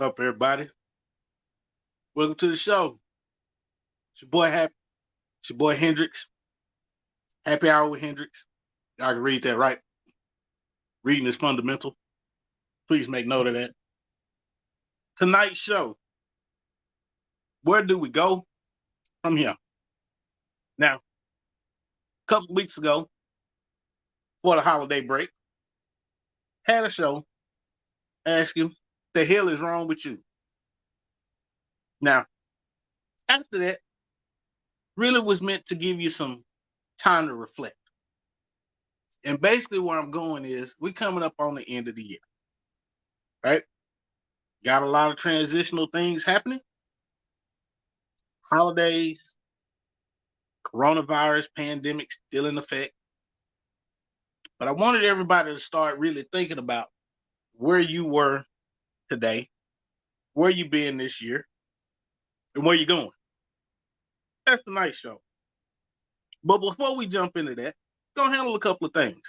What up, everybody? Welcome to the show. It's your boy Happy. It's your boy Hendrix. Happy hour with Hendrix. Y'all can read that, right? Reading is fundamental. Please make note of that. Tonight's show. Where do we go from here? Now, a couple weeks ago, for the holiday break, had a show asking, the hell is wrong with you? Now, after that, really was meant to give you some time to reflect. And basically where I'm going is we're coming up on the end of the year, right? Got a lot of transitional things happening. Holidays, coronavirus, pandemic still in effect. But I wanted everybody to start really thinking about where you were today, where you been this year, and where you going. That's a nice show. But before we jump into that, gonna handle a couple of things.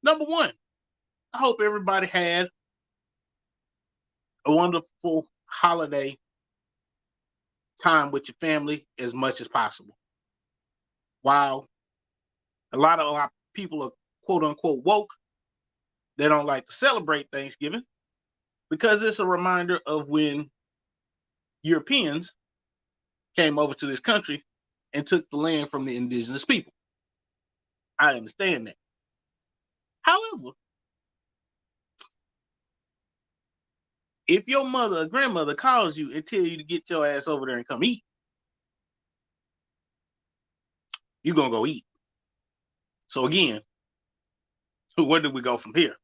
Number one, I hope everybody had a wonderful holiday time with your family as much as possible. While a lot of our people are quote unquote woke, they don't like to celebrate Thanksgiving because it's a reminder of when Europeans came over to this country and took the land from the indigenous people. I understand that. However, if your mother or grandmother calls you and tell you to get your ass over there and come eat, you're going to go eat. So again, where do we go from here?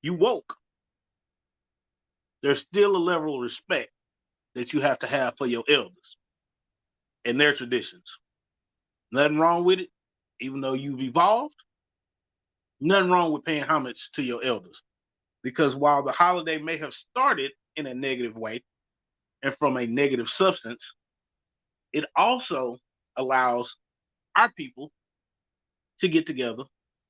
You woke. There's still a level of respect that you have to have for your elders and their traditions. Nothing wrong with it, even though you've evolved. Nothing wrong with paying homage to your elders. Because while the holiday may have started in a negative way and from a negative substance, it also allows our people to get together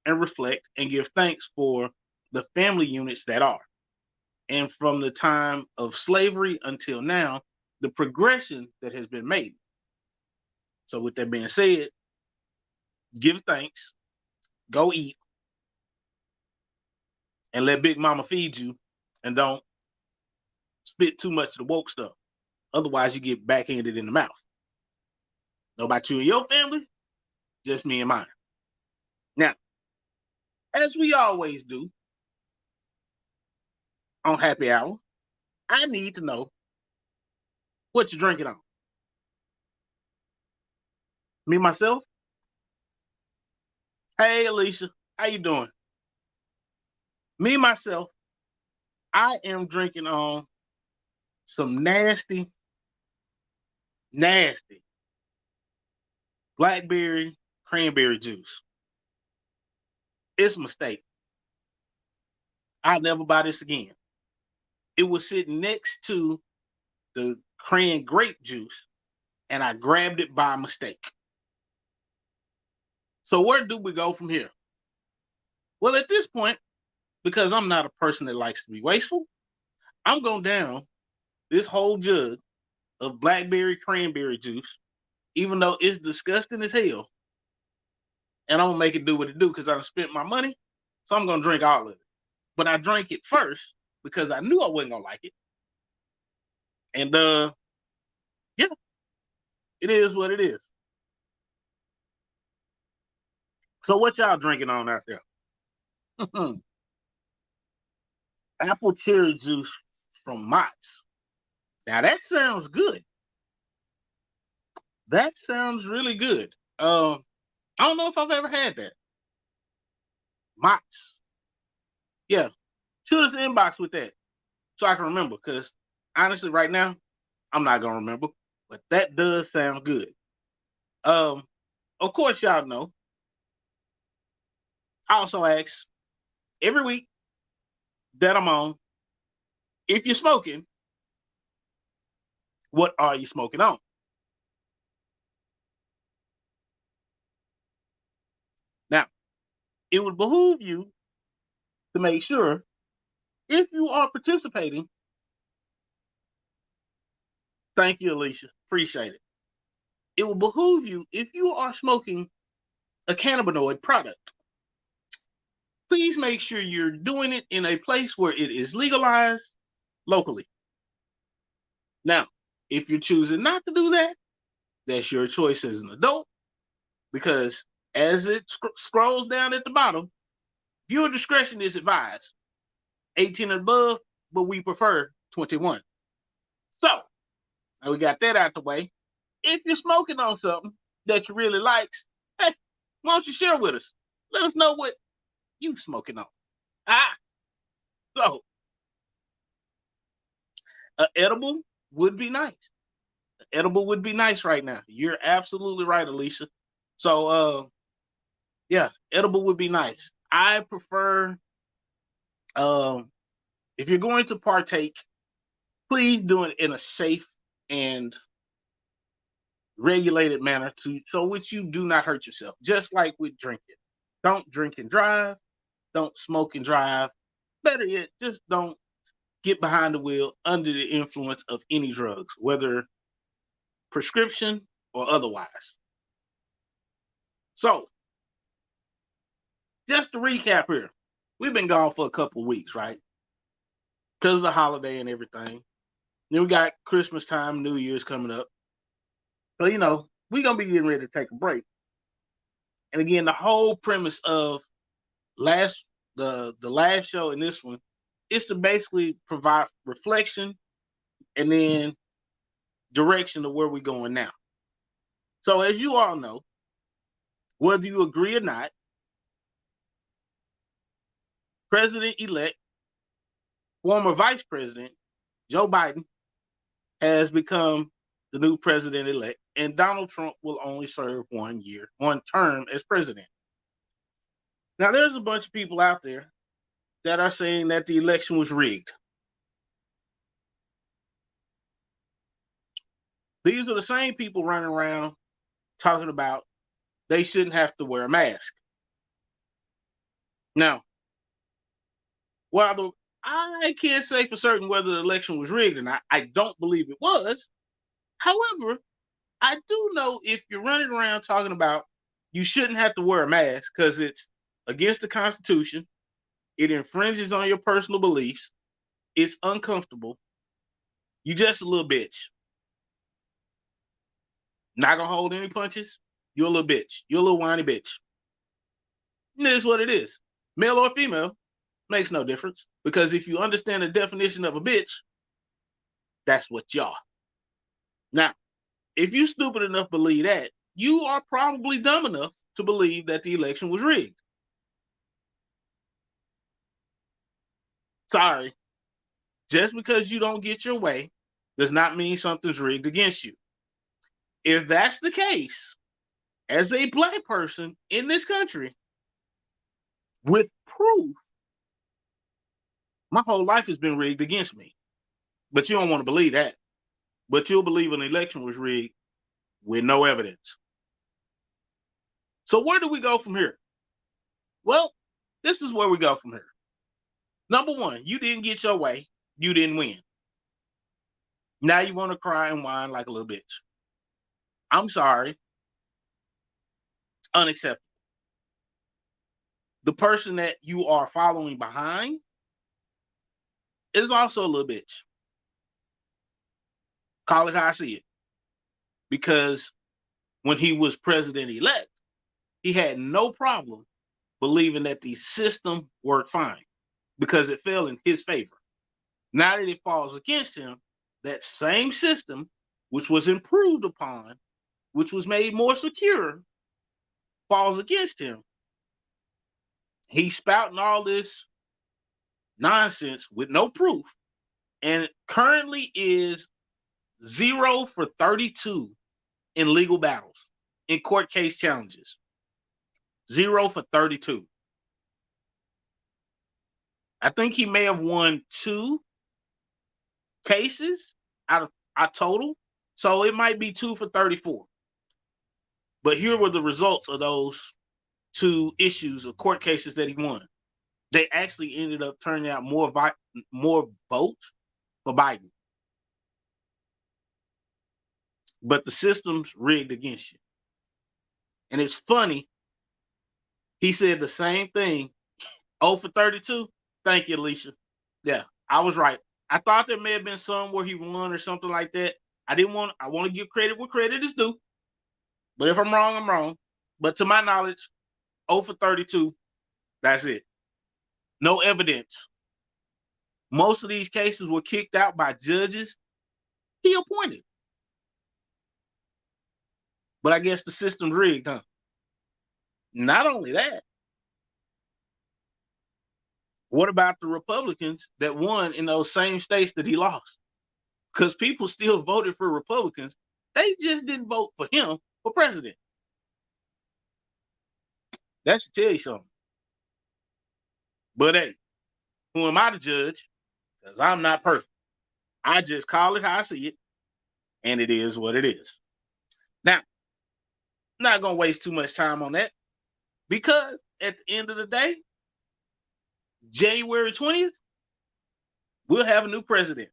and reflect and give thanks for the family units that are. And from the time of slavery until now, the progression that has been made. So with that being said, give thanks, go eat, and let Big Mama feed you, and don't spit too much of the woke stuff. Otherwise, you get backhanded in the mouth. Know about you and your family, just me and mine. Now, as we always do on Happy Hour, I need to know what you're drinking on. Me, myself? Hey, Alicia, how you doing? Me, myself, I am drinking on some nasty blackberry cranberry juice. It's a mistake. I'll never buy this again. It was sitting next to the cran grape juice, and I grabbed it by mistake. So where do we go from here? Well, at this point, because I'm not a person that likes to be wasteful, I'm going down this whole jug of blackberry cranberry juice, even though it's disgusting as hell. And I'm going to make it do what it do because I done spent my money. So I'm going to drink all of it. But I drank it first because I knew I wasn't going to like it. And yeah, it is what it is. So what y'all drinking on out there? Apple cherry juice from Mott's. Now that sounds good. That sounds really good. I don't know if I've ever had that. Mott's. Yeah. Shoot us an inbox with that so I can remember. Because honestly, right now, I'm not gonna remember. But that does sound good. Of course, y'all know. I also ask every week that I'm on, if you're smoking, what are you smoking on? Now, it would behoove you to make sure if you are participating Thank you, Alicia. Appreciate it. It will behoove you if you are smoking a cannabinoid product. Please make sure you're doing it in a place where it is legalized locally. Now, if you're choosing not to do that, that's your choice as an adult, because as it scrolls down at the bottom, viewer discretion is advised. 18 and above, but we prefer 21. So, now we got that out the way. If you're smoking on something that you really likes, hey, why don't you share with us? Let us know what you smoking on. Ah, so an edible would be nice. An edible would be nice right now. You're absolutely right, Alicia. So, yeah, edible would be nice. I prefer, um, if you're going to partake, please do it in a safe and regulated manner to so which you do not hurt yourself. Just like with drinking, don't drink and drive. Don't smoke and drive. Better yet, just don't get behind the wheel under the influence of any drugs, whether prescription or otherwise. So, just to recap here, we've been gone for a couple of weeks, right? Because of the holiday and everything. Then we got Christmas time, New Year's coming up. So, we're going to be getting ready to take a break. And again, the whole premise of the last show and this one is to basically provide reflection and then direction of where we're going now. So as you all know, whether you agree or not, President-elect, former Vice President Joe Biden has become the new president-elect, and Donald Trump will only serve 1 year, one term as president. Now, there's a bunch of people out there that are saying that the election was rigged. These are the same people running around talking about they shouldn't have to wear a mask. Now, while I can't say for certain whether the election was rigged or not, I don't believe it was. However, I do know if you're running around talking about you shouldn't have to wear a mask because it's against the Constitution, it infringes on your personal beliefs, it's uncomfortable, you just a little bitch. Not gonna hold any punches, you're a little bitch. You're a little whiny bitch. It is what it is. Male or female, makes no difference. Because if you understand the definition of a bitch, that's what y'all. Now, if you stupid enough to believe that, you are probably dumb enough to believe that the election was rigged. Sorry. Just because you don't get your way does not mean something's rigged against you. If that's the case, as a black person in this country, with proof, my whole life has been rigged against me. But you don't want to believe that. But you'll believe an election was rigged with no evidence. So where do we go from here? Well, this is where we go from here. Number one, you didn't get your way. You didn't win. Now you want to cry and whine like a little bitch. I'm sorry. Unacceptable. The person that you are following behind is also a little bitch. Call it how I see it. Because when he was president-elect, he had no problem believing that the system worked fine because it fell in his favor. Now that it falls against him, that same system, which was improved upon, which was made more secure, falls against him. He's spouting all this nonsense with no proof, and currently is 0 for 32 in legal battles, in court case challenges. 0 for 32. I think he may have won 2 cases out of a total, so it might be 2 for 34. But here were the results of those 2 issues of court cases that he won. They actually ended up turning out more votes for Biden. but the system's rigged against you. And it's funny, he said the same thing. 0 for 32. Thank you, Alicia. Yeah, I was right. I thought there may have been some where he won or something like that. I want to give credit where credit is due. But if I'm wrong, I'm wrong. But to my knowledge, 0 for 32. That's it. No evidence. Most of these cases were kicked out by judges he appointed. But I guess the system's rigged, huh? Not only that, what about the Republicans that won in those same states that he lost? Because people still voted for Republicans. They just didn't vote for him for president. That should tell you something. But hey, who am I to judge? Because I'm not perfect. I just call it how I see it, and it is what it is. Now, I'm not going to waste too much time on that, because at the end of the day, January 20th, we'll have a new president.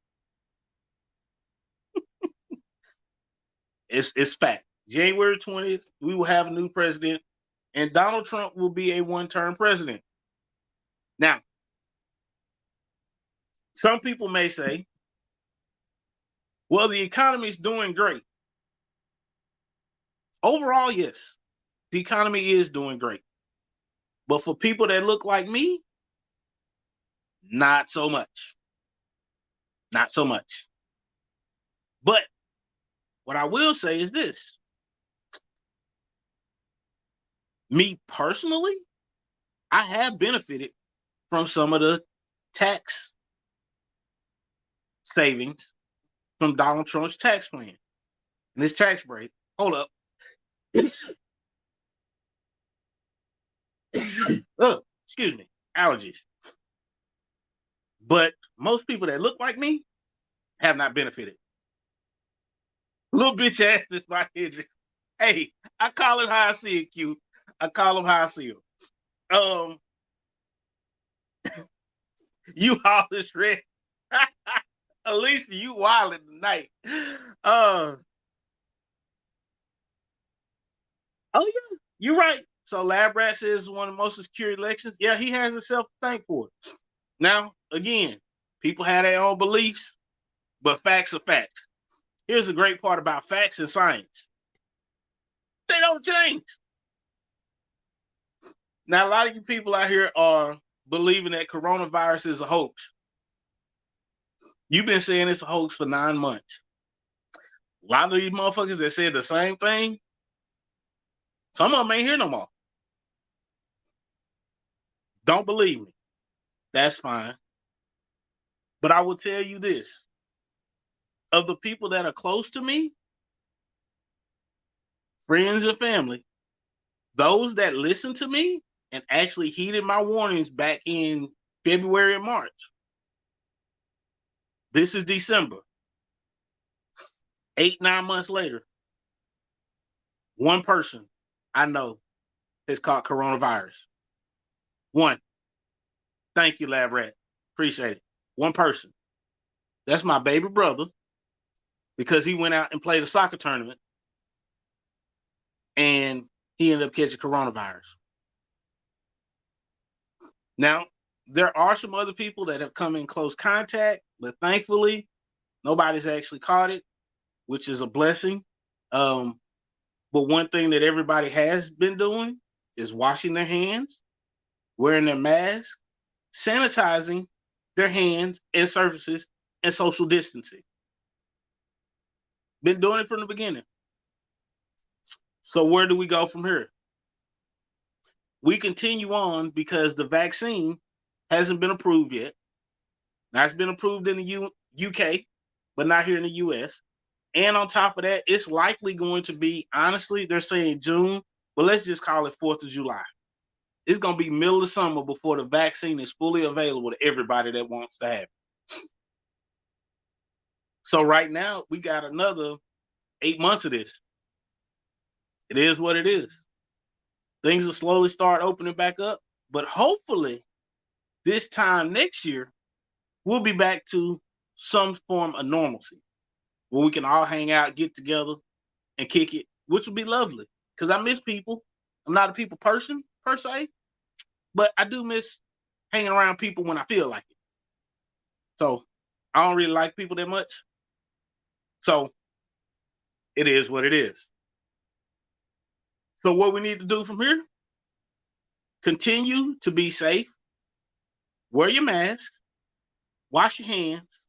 It's fact. January 20th, we will have a new president, and Donald Trump will be a one-term president. Now, some people may say, well, the economy is doing great. Overall, yes, the economy is doing great. But for people that look like me, not so much. Not so much. But what I will say is this. Me personally, I have benefited from some of the tax savings from Donald Trump's tax plan and his tax break. Hold up. Oh, excuse me. Allergies. But most people that look like me have not benefited. Little bitch ass is my Hendrix. Hey, I call it how I see it, Q. I call them how I see them. You always ready. Alicia, you wilding tonight. Oh yeah, you're right. So Lab Rat says one of the most secure elections. Yeah, he has himself to thank for it. Now, again, people have their own beliefs, but facts are facts. Here's the great part about facts and science. They don't change. Now, a lot of you people out here are believing that coronavirus is a hoax. You've been saying it's a hoax for 9 months. A lot of these motherfuckers that said the same thing, some of them ain't here no more. Don't believe me. That's fine. But I will tell you this. Of the people that are close to me, friends and family, those that listen to me and actually heeded my warnings back in February and March. This is December. 8, 9 months later, one person I know has caught coronavirus. One. Thank you, Lab Rat. Appreciate it. One person. That's my baby brother, because he went out and played a soccer tournament and he ended up catching coronavirus. Now, there are some other people that have come in close contact, but thankfully, nobody's actually caught it, which is a blessing. But one thing that everybody has been doing is washing their hands, wearing their mask, sanitizing their hands and surfaces, and social distancing. Been doing it from the beginning. So where do we go from here? We continue on because the vaccine hasn't been approved yet. Now, it's been approved in the UK, but not here in the US. And on top of that, it's likely going to be, honestly, they're saying June, but let's just call it 4th of July. It's going to be middle of summer before the vaccine is fully available to everybody that wants to have it. So right now, we got another 8 months of this. It is what it is. Things will slowly start opening back up, but hopefully this time next year, we'll be back to some form of normalcy where we can all hang out, get together, and kick it, which would be lovely. Because I miss people. I'm not a people person per se, but I do miss hanging around people when I feel like it. So I don't really like people that much. So it is what it is. So what we need to do from here, continue to be safe, wear your mask, wash your hands,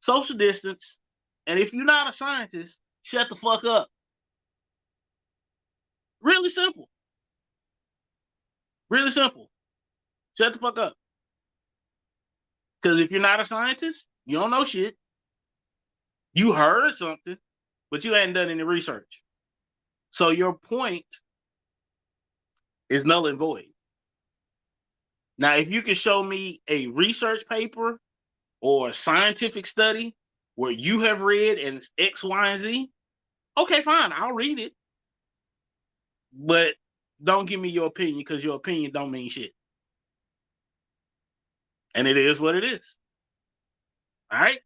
social distance, and if you're not a scientist, shut the fuck up. Really simple. Really simple. Shut the fuck up. Because if you're not a scientist, you don't know shit. You heard something, but you hadn't done any research. So your point is null and void. Now, if you can show me a research paper or a scientific study where you have read and it's X, Y, and Z, okay, fine, I'll read it. But don't give me your opinion because your opinion don't mean shit. And it is what it is. All right?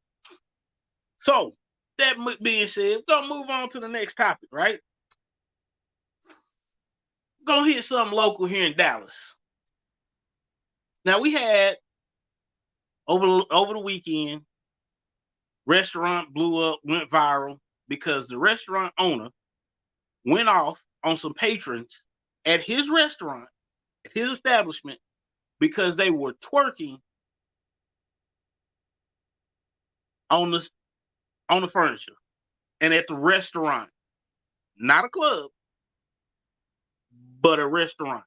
So, that being said, we're going to move on to the next topic, right? We're going to hit something local here in Dallas. Now, we had, over the weekend, restaurant blew up, went viral, because the restaurant owner went off on some patrons at his restaurant, at his establishment, because they were twerking on the furniture and at the restaurant. Not a club, but a restaurant.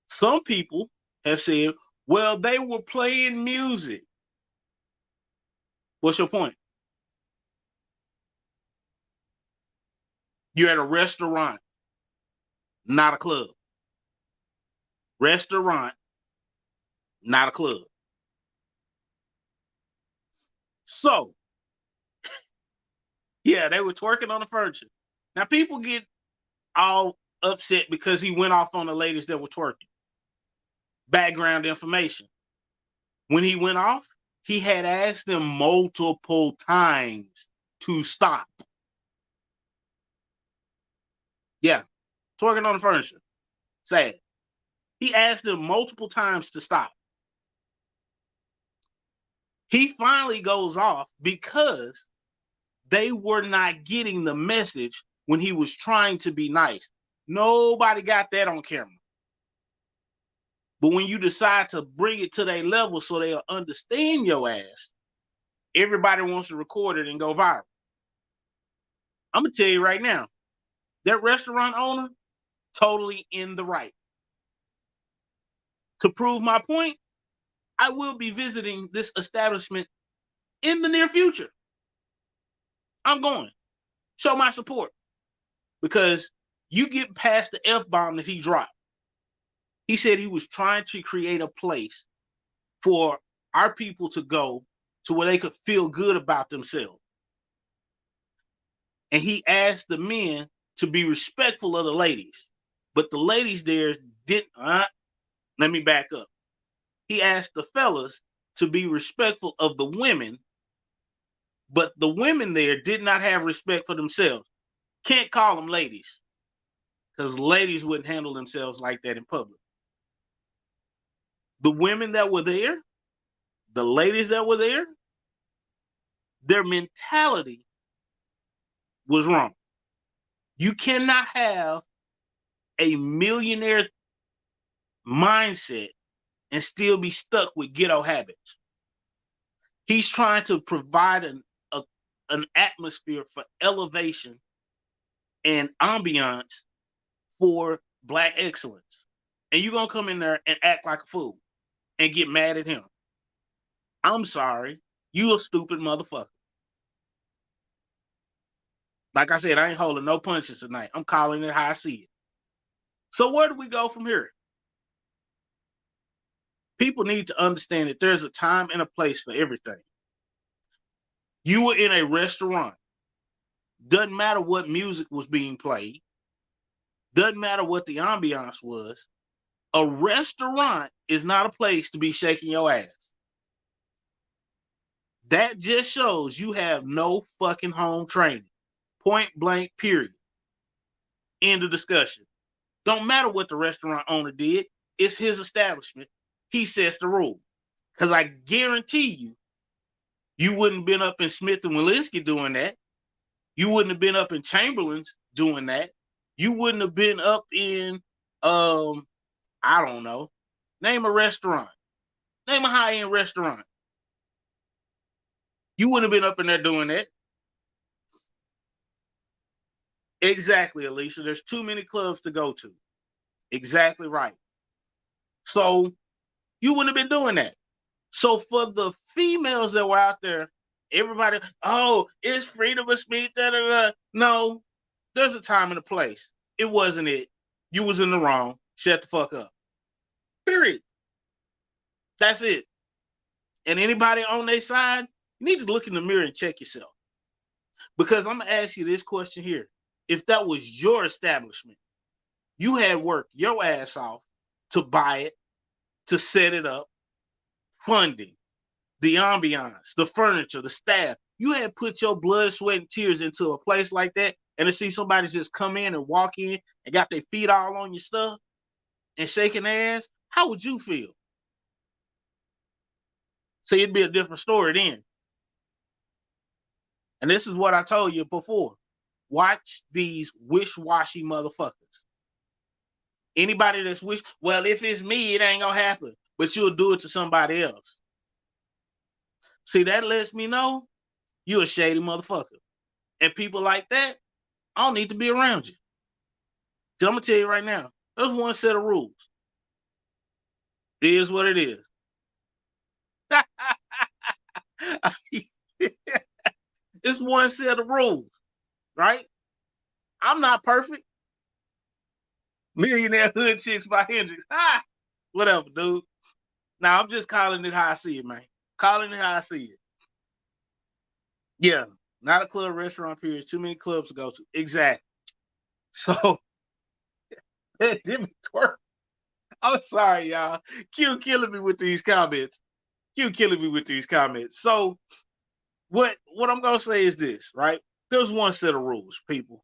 Some people have said, well, they were playing music. What's your point? You're at a restaurant, not a club. Restaurant, not a club. So, yeah, they were twerking on the furniture. Now, people get all upset because he went off on the ladies that were twerking. Background information. When he went off, he had asked them multiple times to stop. Yeah, twerking on the furniture. Sad. He asked them multiple times to stop. He finally goes off because they were not getting the message when he was trying to be nice. Nobody got that on camera. But when you decide to bring it to their level so they'll understand your ass, everybody wants to record it and go viral. I'm going to tell you right now, that restaurant owner, totally in the right. To prove my point, I will be visiting this establishment in the near future. I'm going. Show my support. Because you get past the F-bomb that he dropped. He said he was trying to create a place for our people to go to where they could feel good about themselves. And he asked the men to be respectful of the ladies. But the ladies there didn't. Let me back up. He asked the fellas to be respectful of the women, but the women there did not have respect for themselves. Can't call them ladies, because ladies wouldn't handle themselves like that in public. The women that were there, the ladies that were there, their mentality was wrong. You cannot have a millionaire mindset and still be stuck with ghetto habits. He's trying to provide an atmosphere for elevation and ambiance for Black excellence. And you're going to come in there and act like a fool and get mad at him. I'm sorry. You a stupid motherfucker. Like I said, I ain't holding no punches tonight. I'm calling it how I see it. So where do we go from here? People need to understand that there's a time and a place for everything. You were in a restaurant. Doesn't matter what music was being played. Doesn't matter what the ambiance was. A restaurant is not a place to be shaking your ass. That just shows you have no fucking home training. Point blank, period. End of discussion. Don't matter what the restaurant owner did. It's his establishment. He sets the rule. Because I guarantee you wouldn't have been up in Smith and Walensky doing that. You wouldn't have been up in Chamberlain's doing that. You wouldn't have been up in, I don't know. Name a restaurant. Name a high-end restaurant. You wouldn't have been up in there doing that. Exactly, Alicia. There's too many clubs to go to. Exactly right. So you wouldn't have been doing that. So for the females that were out there, everybody, oh, it's freedom of speech. Da, da, da. No, there's a time and a place. It wasn't it. You was in the wrong. Shut the fuck up. Period. That's it. And anybody on their side, you need to look in the mirror and check yourself. Because I'm going to ask you this question here. If that was your establishment, you had worked your ass off to buy it, to set it up, funding, the ambiance, the furniture, the staff. You had put your blood, sweat, and tears into a place like that, and to see somebody just come in and walk in and got their feet all on your stuff and shaking their ass, how would you feel? See, it'd be a different story then. And this is what I told you before. Watch these wish-washy motherfuckers. Anybody that's well, if it's me, it ain't gonna happen. But you'll do it to somebody else. See, that lets me know you're a shady motherfucker. And people like that, I don't need to be around you. So I'm gonna tell you right now, there's one set of rules. It is what it is. It's one set of rules, right? I'm not perfect. Millionaire Hood Chicks by Hendrix. Whatever, dude. Now I'm just calling it how I see it, man. Calling it how I see it. Yeah, not a club, restaurant, period. Too many clubs to go to. Exactly. So, I'm sorry, y'all. Q killing me with these comments. So, what I'm gonna say is this, right? There's one set of rules, people.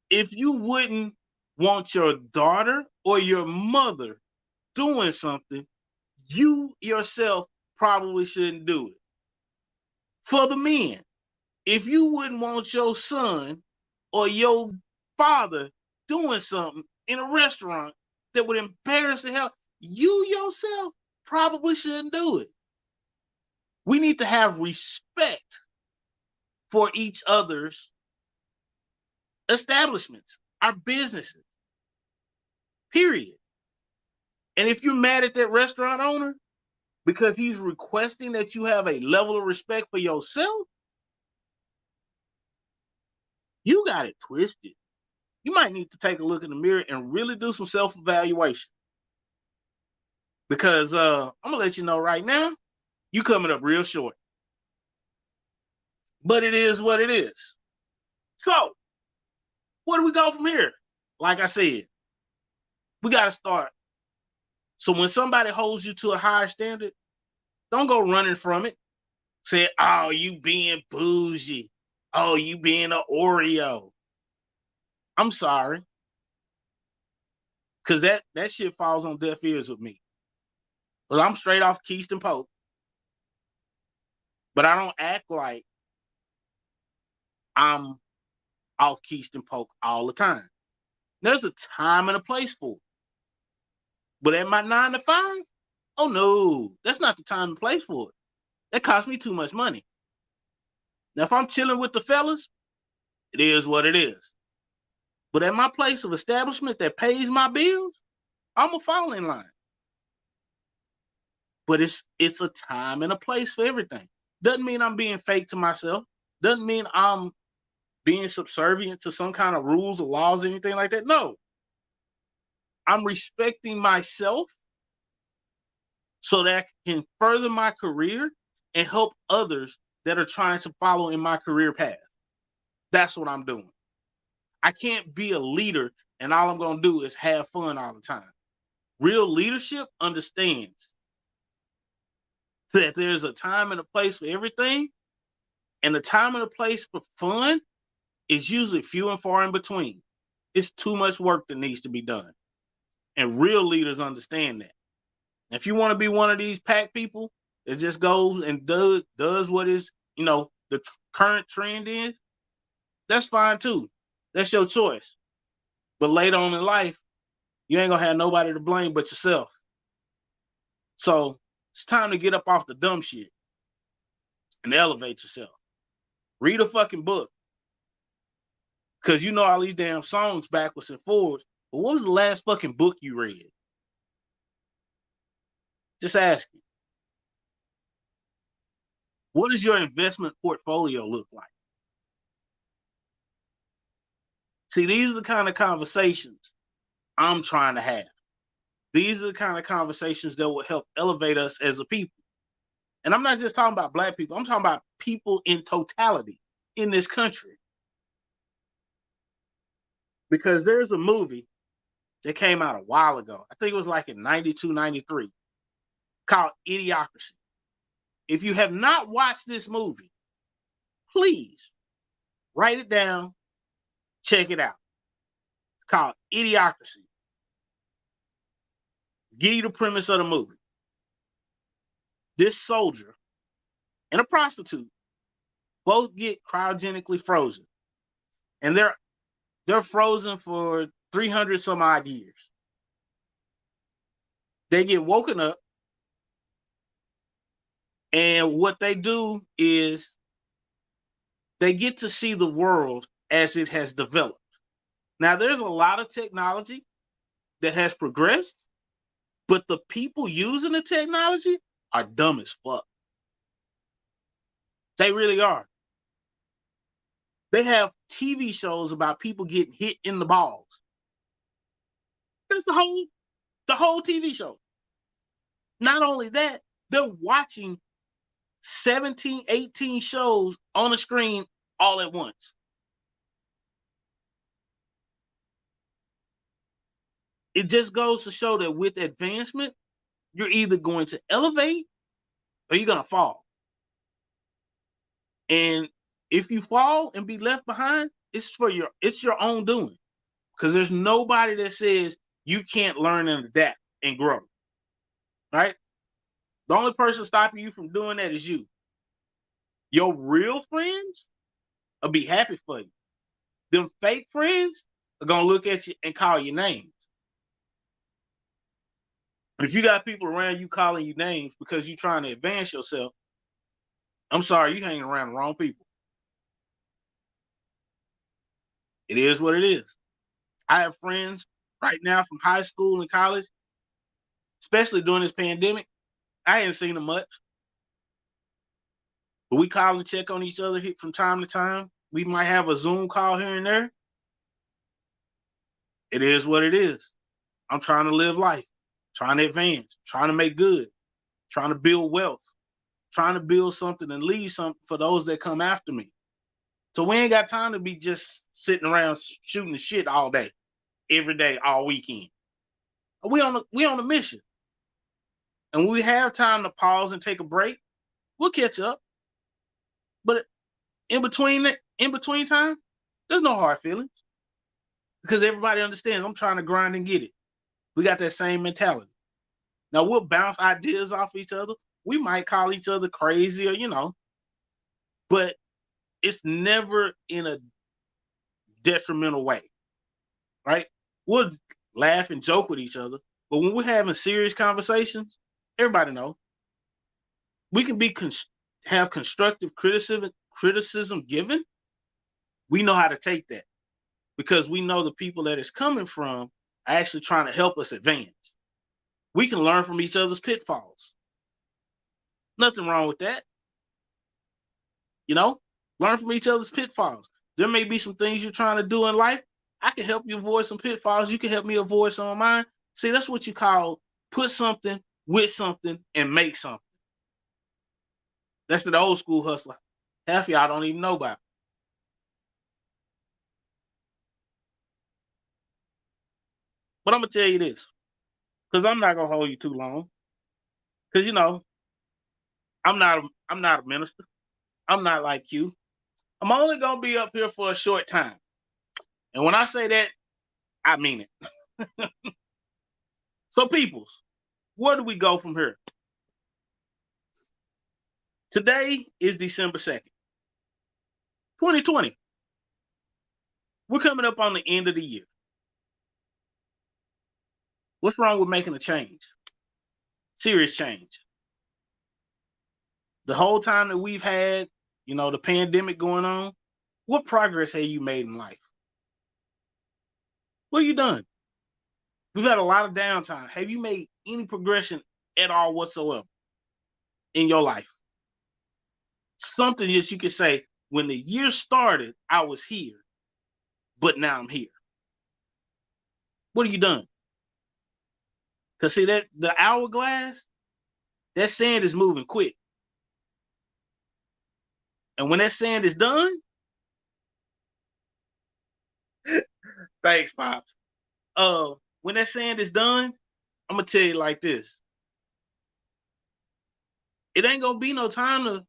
If you wouldn't want your daughter or your mother doing something, you yourself probably shouldn't do it. For the men, if you wouldn't want your son or your father doing something in a restaurant that would embarrass the hell, you yourself probably shouldn't do it. We need to have respect for each other's establishments, our businesses, period. And if you're mad at that restaurant owner because he's requesting that you have a level of respect for yourself, you got it twisted. You might need to take a look in the mirror and really do some self-evaluation. Because I'm going to let you know right now, you coming up real short. But it is what it is. So, where do we go from here? Like I said, we got to start. So when somebody holds you to a higher standard, don't go running from it. Say, oh, you being bougie. Oh, you being an Oreo. I'm sorry. Because that shit falls on deaf ears with me. Well, I'm straight off Keystone Pope. But I don't act like I'm off Keystone Pope all the time. There's a time and a place for it. But at my 9 to 5, oh no, that's not the time and place for it. That costs me too much money. Now, if I'm chilling with the fellas, it is what it is. But at my place of establishment that pays my bills, I'm going to fall in line. But it's a time and a place for everything. Doesn't mean I'm being fake to myself. Doesn't mean I'm being subservient to some kind of rules or laws or anything like that. No. I'm respecting myself so that I can further my career and help others that are trying to follow in my career path. That's what I'm doing. I can't be a leader and all I'm going to do is have fun all the time. Real leadership understands that there's a time and a place for everything, And the time and the place for fun is usually few and far in between. It's too much work that needs to be done. And real leaders understand that. If you want to be one of these pack people that just goes and does what is, the current trend is, that's fine too. That's your choice. But later on in life, you ain't gonna have nobody to blame but yourself. So it's time to get up off the dumb shit and elevate yourself. Read a fucking book. Cause you know all these damn songs backwards and forwards. But what was the last fucking book you read? Just asking. What does your investment portfolio look like? See, these are the kind of conversations I'm trying to have. These are the kind of conversations that will help elevate us as a people. And I'm not just talking about Black people. I'm talking about people in totality in this country. Because there's a movie that came out a while ago. I think it was like in 92, 93, called Idiocracy. If you have not watched this movie, please write it down, check it out. It's called Idiocracy. Give you the premise of the movie. This soldier and a prostitute both get cryogenically frozen. And they're frozen for 300 some odd years. They get woken up, and what they do is they get to see the world as it has developed. Now, there's a lot of technology that has progressed, but the people using the technology are dumb as fuck. They really are. They have TV shows about people getting hit in the balls. That's the whole TV show. Not only that, they're watching 17, 18 shows on the screen all at once. It just goes to show that with advancement, you're either going to elevate or you're going to fall. And if you fall and be left behind, it's your own doing. Because there's nobody that says you can't learn and adapt and grow. Right? The only person stopping you from doing that is you. Your real friends will be happy for you. Them fake friends are going to look at you and call you names. If you got people around you calling you names because you're trying to advance yourself, I'm sorry, you hanging around the wrong people. It is what it is. I have friends right now from high school and college, especially during this pandemic. I ain't seen them much. But we call and check on each other from time to time. We might have a Zoom call here and there. It is what it is. I'm trying to live life, trying to advance, trying to make good, trying to build wealth, trying to build something and leave something for those that come after me. So we ain't got time to be just sitting around shooting the shit all day, every day, all weekend. We on a mission. And when we have time to pause and take a break, we'll catch up. But in between time, there's no hard feelings. Because everybody understands I'm trying to grind and get it. We got that same mentality. Now we'll bounce ideas off each other. We might call each other crazy or, but it's never in a detrimental way, right? We'll laugh and joke with each other, but when we're having serious conversations, everybody know we can have constructive criticism given. We know how to take that because we know the people that it's coming from are actually trying to help us advance. We can learn from each other's pitfalls. Nothing wrong with that. Learn from each other's pitfalls. There may be some things you're trying to do in life. I can help you avoid some pitfalls. You can help me avoid some of mine. See, that's what you call put something with something and make something. That's the old school hustler. Half of y'all don't even know about it. But I'm going to tell you this, because I'm not going to hold you too long. Because, I'm not a minister. I'm not like you. I'm only gonna be up here for a short time. And when I say that, I mean it. So, peoples, where do we go from here? Today is December 2nd, 2020. We're coming up on the end of the year. What's wrong with making a change? Serious change. The whole time that we've had, the pandemic going on, what progress have you made in life? What have you done? We've had a lot of downtime. Have you made any progression at all whatsoever in your life? Something that you could say, when the year started, I was here, but now I'm here. What have you done? Because see, that the hourglass, that sand is moving quick. And when that sand is done, thanks, Pops. When that sand is done, I'm gonna tell you like this. It ain't gonna be no time to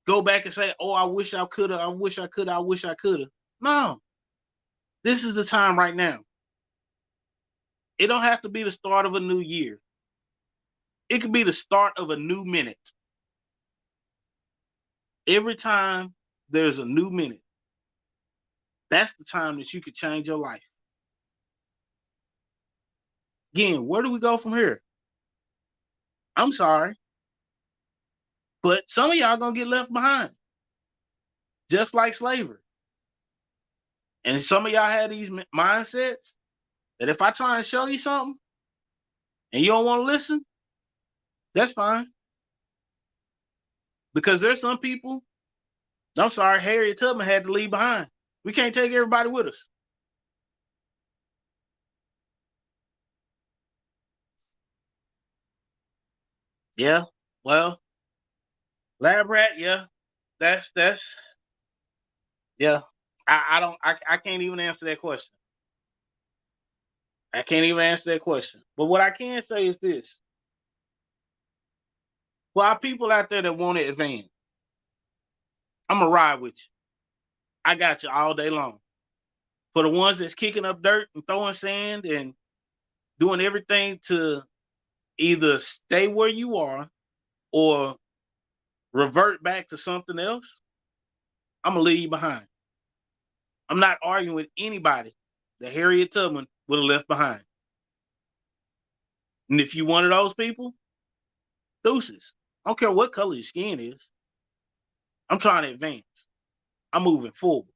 go back and say, oh, I wish I could have, I wish I could have, I wish I could have. No. This is the time right now. It don't have to be the start of a new year. It could be the start of a new minute. Every time there's a new minute, that's the time that you could change your life. Again, where do we go from here? I'm sorry, but some of y'all gonna get left behind, just like slavery. And some of y'all had these mindsets that if I try and show you something and you don't want to listen, that's fine. Because there's some people, I'm sorry, Harriet Tubman had to leave behind. We can't take everybody with us. Yeah, well, lab rat, yeah, that's yeah. I can't even answer that question. I can't even answer that question. But what I can say is this: for our people out there that want to advance, I'm gonna ride with you. I got you all day long. For the ones that's kicking up dirt and throwing sand and doing everything to either stay where you are or revert back to something else, I'm gonna leave you behind. I'm not arguing with anybody that Harriet Tubman would have left behind. And if you one of those people, deuces. I don't care what color your skin is. I'm trying to advance. I'm moving forward.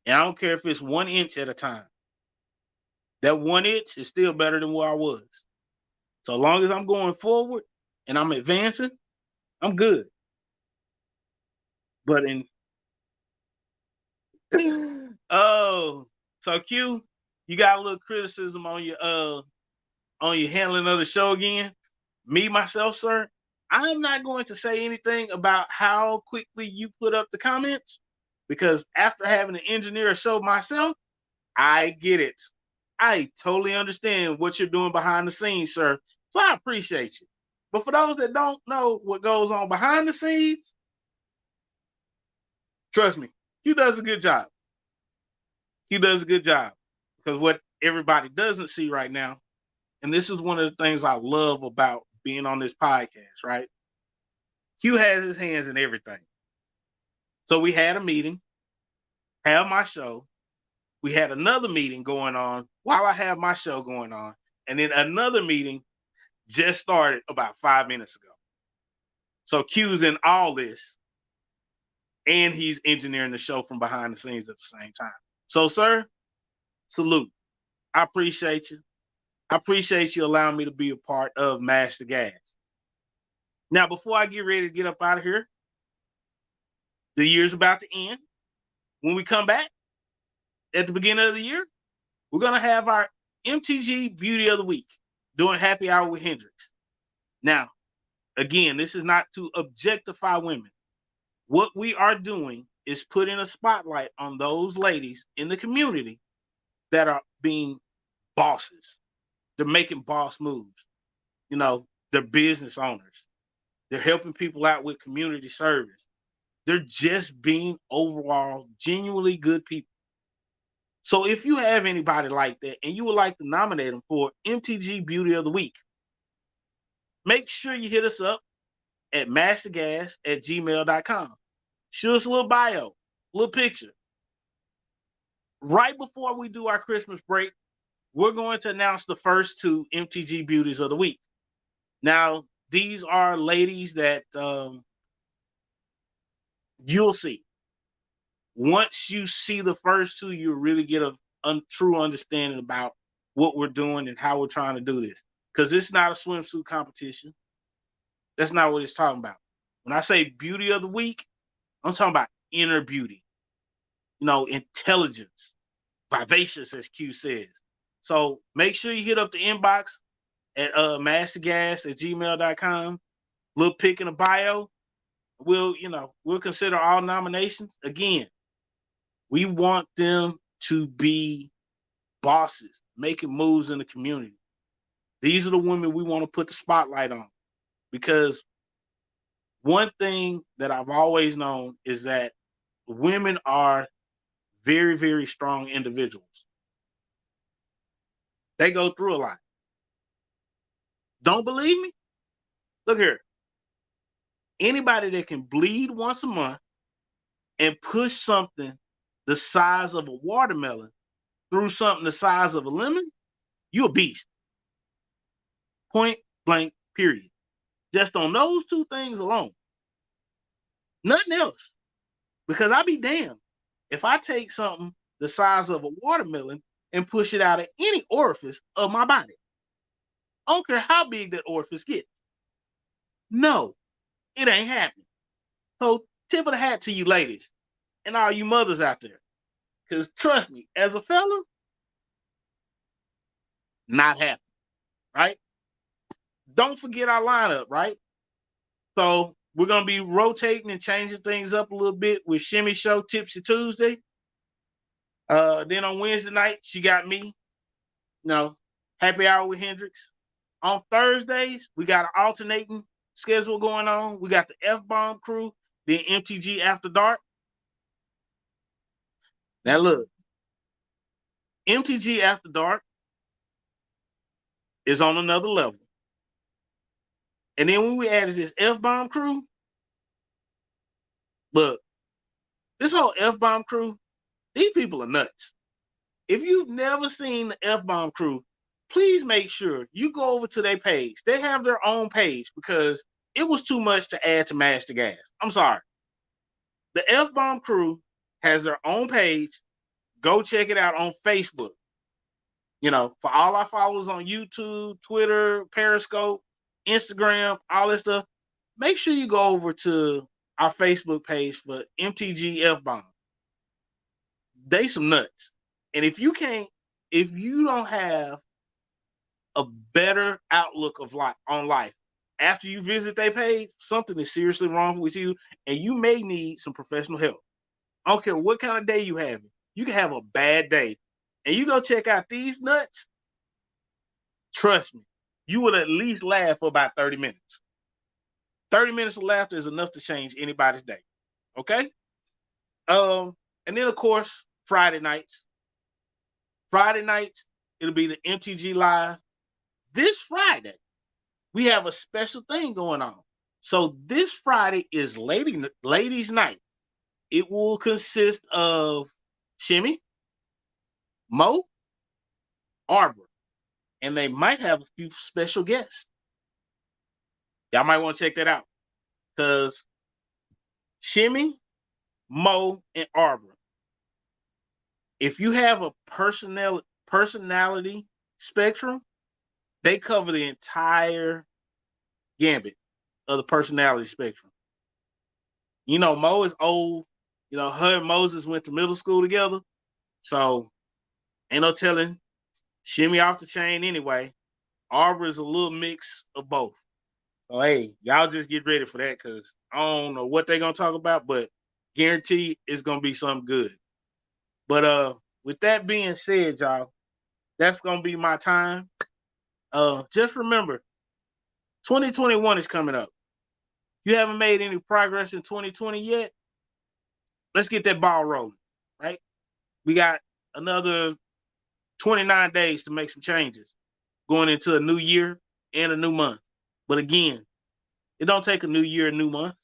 And I don't care if it's 1 inch at a time. That 1 inch is still better than where I was. So long as I'm going forward and I'm advancing, I'm good. But in oh, so Q, you got a little criticism on your handling of the show again. Me myself, sir, I'm not going to say anything about how quickly you put up the comments because after having to engineer a show myself, I get it. I totally understand what you're doing behind the scenes, sir. So I appreciate you. But for those that don't know what goes on behind the scenes, trust me, he does a good job. He does a good job. Because what everybody doesn't see right now, and this is one of the things I love about being on this podcast, right? Q has his hands in everything. So we had a meeting, have my show. We had another meeting going on while I have my show going on. And then another meeting just started about 5 minutes ago. So Q's in all this, and he's engineering the show from behind the scenes at the same time. So, sir, salute. I appreciate you. I appreciate you allowing me to be a part of Mash the Gas. Now, before I get ready to get up out of here, the year's about to end. When we come back at the beginning of the year, we're going to have our MTG Beauty of the Week doing Happy Hour with Hendrix. Now, again, this is not to objectify women. What we are doing is putting a spotlight on those ladies in the community that are being bosses. They're making boss moves. They're business owners. They're helping people out with community service. They're just being overall genuinely good people. So if you have anybody like that and you would like to nominate them for MTG Beauty of the Week, make sure you hit us up at mastergas@gmail.com. Shoot us a little bio, little picture. Right before we do our Christmas break, we're going to announce the first two MTG Beauties of the Week. Now, these are ladies that you'll see. Once you see the first two, you'll really get a true understanding about what we're doing and how we're trying to do this. Because it's not a swimsuit competition. That's not what it's talking about. When I say beauty of the week, I'm talking about inner beauty, intelligence, vivacious, as Q says. So make sure you hit up the inbox at mastergas@gmail.com. Little pick in the bio. We'll consider all nominations. Again, we want them to be bosses, making moves in the community. These are the women we want to put the spotlight on, because one thing that I've always known is that women are very, very strong individuals. They go through a lot. Don't believe me? Look here. Anybody that can bleed once a month and push something the size of a watermelon through something the size of a lemon, you a beast. Point blank, period. Just on those two things alone. Nothing else. Because I be damned if I take something the size of a watermelon and push it out of any orifice of my body. I don't care how big that orifice gets. No, it ain't happening. So tip of the hat to you ladies and all you mothers out there. Because trust me, as a fella, not happening, right? Don't forget our lineup, right? So we're going to be rotating and changing things up a little bit with Shimmy Show Tipsy Tuesday. Then on Wednesday night, she got me, happy hour with Hendrix. On Thursdays, we got an alternating schedule going on. We got the F-Bomb crew, then MTG After Dark. Now look, MTG After Dark is on another level. And then when we added this F-Bomb crew, look, this whole F-Bomb crew, these people are nuts. If you've never seen the F-Bomb crew, please make sure you go over to their page. They have their own page because it was too much to add to Master Gas. I'm sorry. The F-Bomb crew has their own page. Go check it out on Facebook. For all our followers on YouTube, Twitter, Periscope, Instagram, all that stuff, make sure you go over to our Facebook page for MTG F-Bomb. They some nuts. And if you don't have a better outlook of life on life after you visit their page, something is seriously wrong with you, and you may need some professional help. I don't care what kind of day you have. You can have a bad day, and you go check out these nuts. Trust me, you will at least laugh for about 30 minutes. 30 minutes of laughter is enough to change anybody's day. Okay? And then, of course, Friday nights. Friday nights, it'll be the MTG Live. This Friday, we have a special thing going on. So this Friday is ladies' night. It will consist of Shimmy, Mo, Arbor, and they might have a few special guests. Y'all might want to check that out. Because Shimmy, Mo, and Arbor, if you have a personality spectrum, they cover the entire gambit of the personality spectrum. Mo is old. Her and Moses went to middle school together. So ain't no telling. Shimmy off the chain anyway. Arbor is a little mix of both. So hey, y'all just get ready for that, because I don't know what they're gonna talk about, but guarantee it's gonna be something good. But with that being said, y'all, that's gonna be my time. Just remember, 2021 is coming up. If you haven't made any progress in 2020 yet, let's get that ball rolling, right? We got another 29 days to make some changes going into a new year and a new month. But again, it don't take a new year, a new month.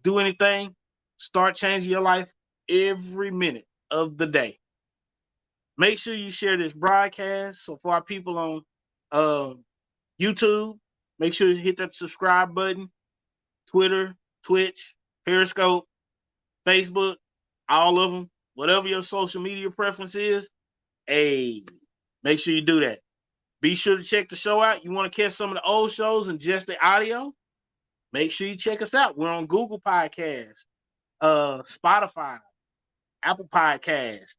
Do anything, start changing your life every minute of the day. Make sure you share this broadcast. So for our people on YouTube, make sure you hit that subscribe button. Twitter, Twitch, Periscope, Facebook, all of them. Whatever your social media preference is, hey, make sure you do that. Be sure to check the show out. You want to catch some of the old shows and just the audio? Make sure you check us out. We're on Google Podcasts, Spotify, Apple Podcasts,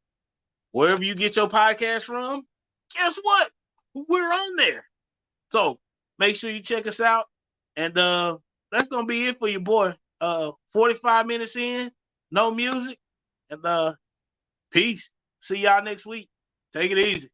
wherever you get your podcast from. Guess what? We're on there. So make sure you check us out. And that's gonna be it for you, boy. 45 minutes in, no music, and peace. See y'all next week. Take it easy.